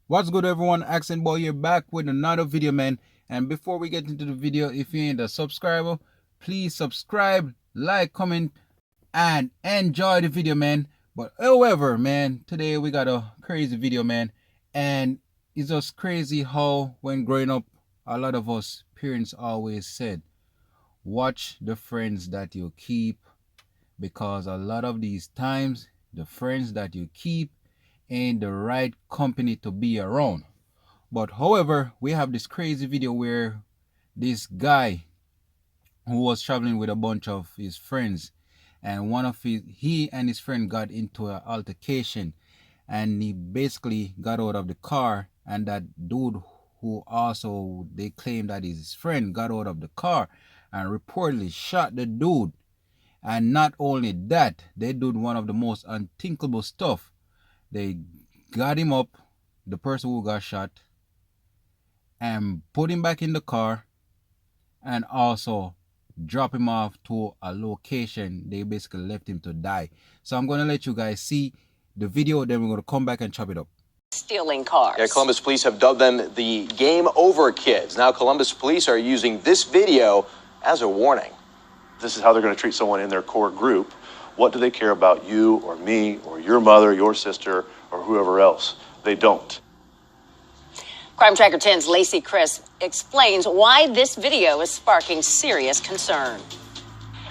What's good, everyone? Accent Boy here, back with another video, man. And before we get into the video, if you ain't a subscriber, please subscribe, like, comment, and enjoy the video, man. But however, man, today we got a crazy video, man. And it's just crazy how when growing up, a lot of us parents always said, watch the friends that you keep, because a lot of these times the friends that you keep ain't the right company to be around. But however, we have this crazy video where this guy who was traveling with a bunch of his friends, and he and his friend got into an altercation, and he basically got out of the car, and that dude who also they claim that is his friend got out of the car and reportedly shot the dude. And not only that, they did one of the most unthinkable stuff. They got him up, the person who got shot, and put him back in the car, and also drop him off to a location they basically left him to die. So I'm going to let you guys see the video, then we're going to come back and chop it up. Stealing cars. Yeah, Columbus police have dubbed them the Game Over Kids. Now Columbus police are using this video as a warning. This is how they're going to treat someone in their core group. What do they care about you or me or your mother, your sister, or whoever else? They don't. Crime Tracker 10's Lacey Chris explains why this video is sparking serious concern.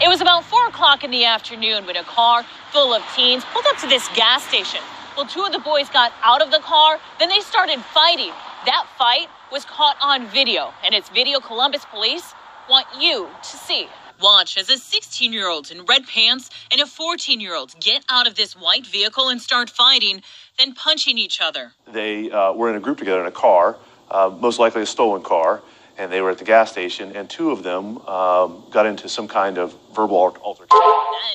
It was about 4 o'clock in the afternoon when a car full of teens pulled up to this gas station. Well, 2 of the boys got out of the car, then they started fighting. That fight was caught on video, and it's video Columbus police want you to see. Watch as a 16-year-old in red pants and a 14-year-old get out of this white vehicle and start fighting, then punching each other. They were in a group together in a car, most likely a stolen car, and they were at the gas station, and 2 of them got into some kind of verbal altercation.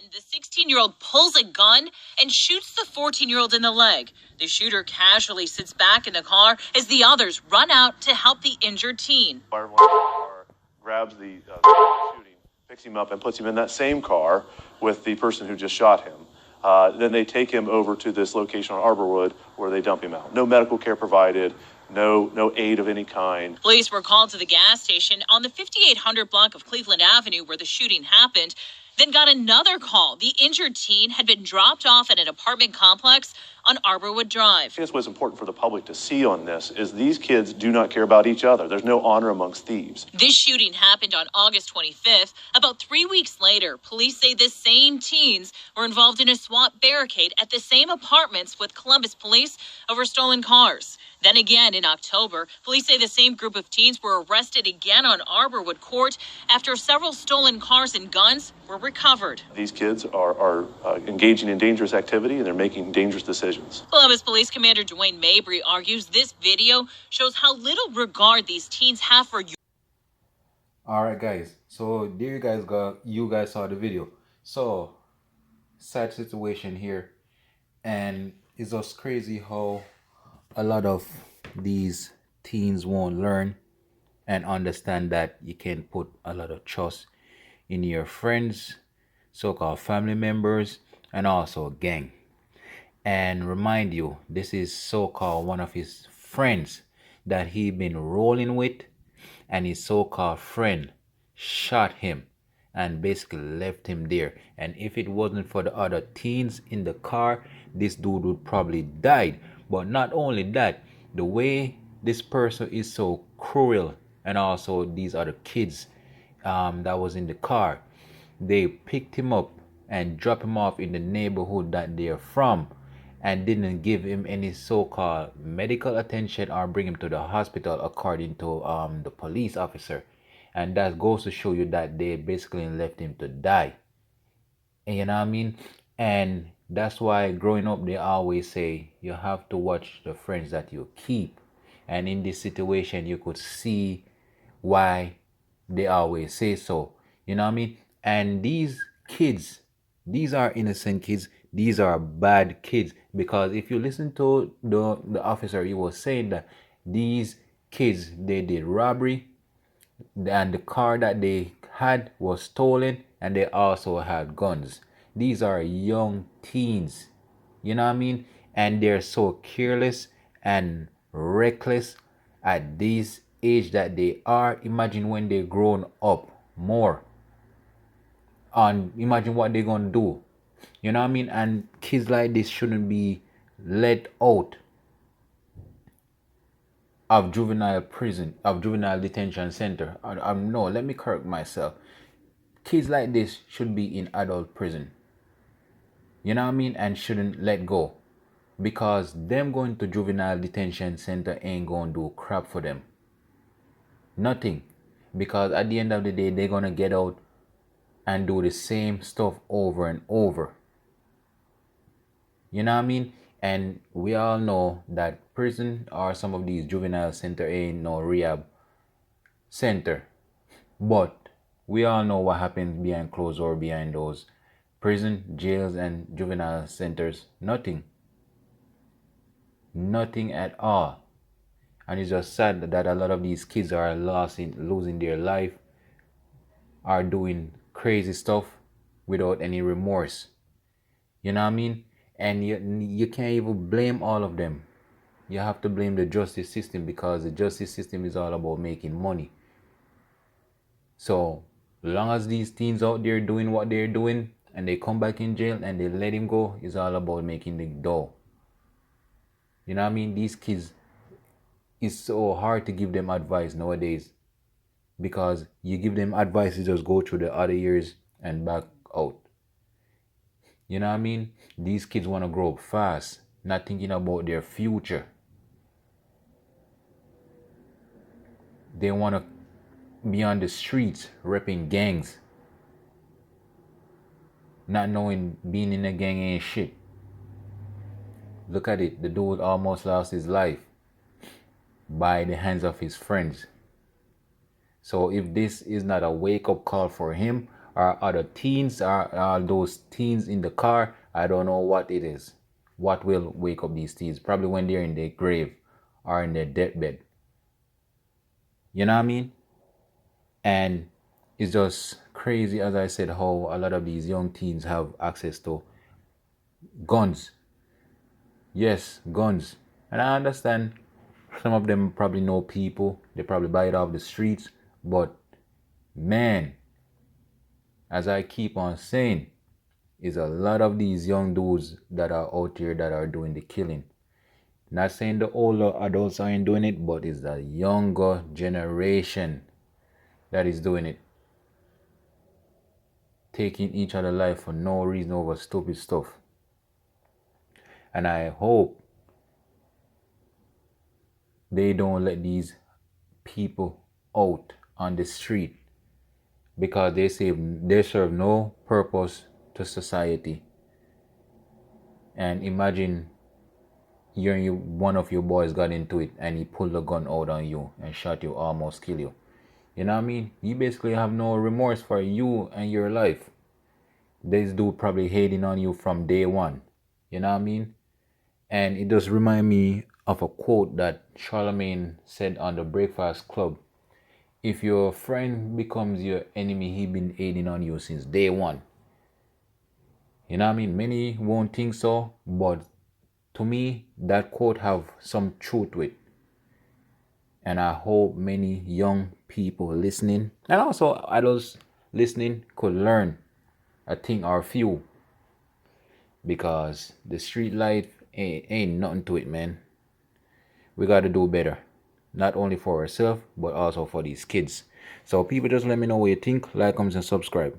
Then the 16-year-old pulls a gun and shoots the 14-year-old in the leg. The shooter casually sits back in the car as the others run out to help the injured teen. Everyone in the car grabs the shooting, picks him up, and puts him in that same car with the person who just shot him. Then they take him over to this location on Arborwood where they dump him out. No medical care provided, no aid of any kind. Police were called to the gas station on the 5800 block of Cleveland Avenue where the shooting happened, then got another call. The injured teen had been dropped off at an apartment complex on Arborwood Drive. I guess what's important for the public to see on this is these kids do not care about each other. There's no honor amongst thieves. This shooting happened on August 25th. About 3 weeks later, police say the same teens were involved in a SWAT barricade at the same apartments with Columbus police over stolen cars. Then again in October, police say the same group of teens were arrested again on Arborwood Court after several stolen cars and guns were recovered. These kids are engaging in dangerous activity, and they're making dangerous decisions. Columbus Police Commander Dwayne Mabry argues this video shows how little regard these teens have for you. All right, guys. So there you guys saw the video. So sad situation here, and it's just crazy how a lot of these teens won't learn and understand that you can put a lot of trust in your friends, so-called family members, and also gang. And remind you, this is so-called one of his friends that he been rolling with, and his so-called friend shot him and basically left him there. And if it wasn't for the other teens in the car, this dude would probably died. But not only that, the way this person is so cruel, and also these other kids that was in the car, they picked him up and dropped him off in the neighborhood that they're from, and didn't give him any so-called medical attention or bring him to the hospital according to the police officer. And that goes to show you that they basically left him to die. And you know what I mean? And that's why growing up they always say you have to watch the friends that you keep. And in this situation you could see why they always say so. You know what I mean? And these kids, these are innocent kids. These are bad kids, because if you listen to the officer, he was saying that these kids, they did robbery, and the car that they had was stolen, and they also had guns. These are young teens, you know what I mean? And they're so careless, and reckless at this age that they are. Imagine when they grown up more, and imagine what they're gonna do. You know what I mean? And kids like this shouldn't be let out of juvenile prison, of juvenile detention center. No, let me correct myself. Kids like this should be in adult prison. You know what I mean? And shouldn't let go. Because them going to juvenile detention center ain't gonna do crap for them. Nothing. Because at the end of the day, they're gonna get out and do the same stuff over and over. You know what I mean? And we all know that prison or some of these juvenile center ain't no rehab center. But we all know what happens behind closed doors, behind those prison, jails, and juvenile centers. Nothing. Nothing at all. And it's just sad that a lot of these kids are losing their life, are doing crazy stuff without any remorse. You know what I mean? And you can't even blame all of them. You have to blame the justice system, because the justice system is all about making money. So long as these teens out there doing what they're doing and they come back in jail and they let him go, it's all about making the dough. You know what I mean? These kids, it's so hard to give them advice nowadays, because you give them advice, you just go through the other years and back out. You know what I mean? These kids want to grow up fast, not thinking about their future. They want to be on the streets repping gangs, not knowing being in a gang ain't shit. Look at it, the dude almost lost his life by the hands of his friends. So if this is not a wake-up call for him or other teens, or those teens in the car, I don't know what it is. What will wake up these teens? Probably when they're in their grave or in their deathbed. You know what I mean? And it's just crazy, as I said, how a lot of these young teens have access to guns. Yes, guns. And I understand some of them probably know people. They probably buy it off the streets. But man, as I keep on saying, is a lot of these young dudes that are out here that are doing the killing. Not saying the older adults aren't doing it, but it's the younger generation that is doing it. Taking each other's life for no reason over stupid stuff. And I hope they don't let these people out on the street, because they serve no purpose to society. And imagine one of your boys got into it and he pulled a gun out on you and shot you, almost kill you. You know what I mean? You basically have no remorse for you and your life. This dude probably hating on you from day one. You know what I mean? And it does remind me of a quote that Charlemagne said on the Breakfast Club. If your friend becomes your enemy, he been hating on you since day one. You know what I mean? Many won't think so, but to me, that quote have some truth to it. And I hope many young people listening, and also adults listening, could learn a thing or a few. Because the street life ain't nothing to it, man. We got to do better. Not only for ourselves, but also for these kids. So people, just let me know what you think. Like, comment, and subscribe.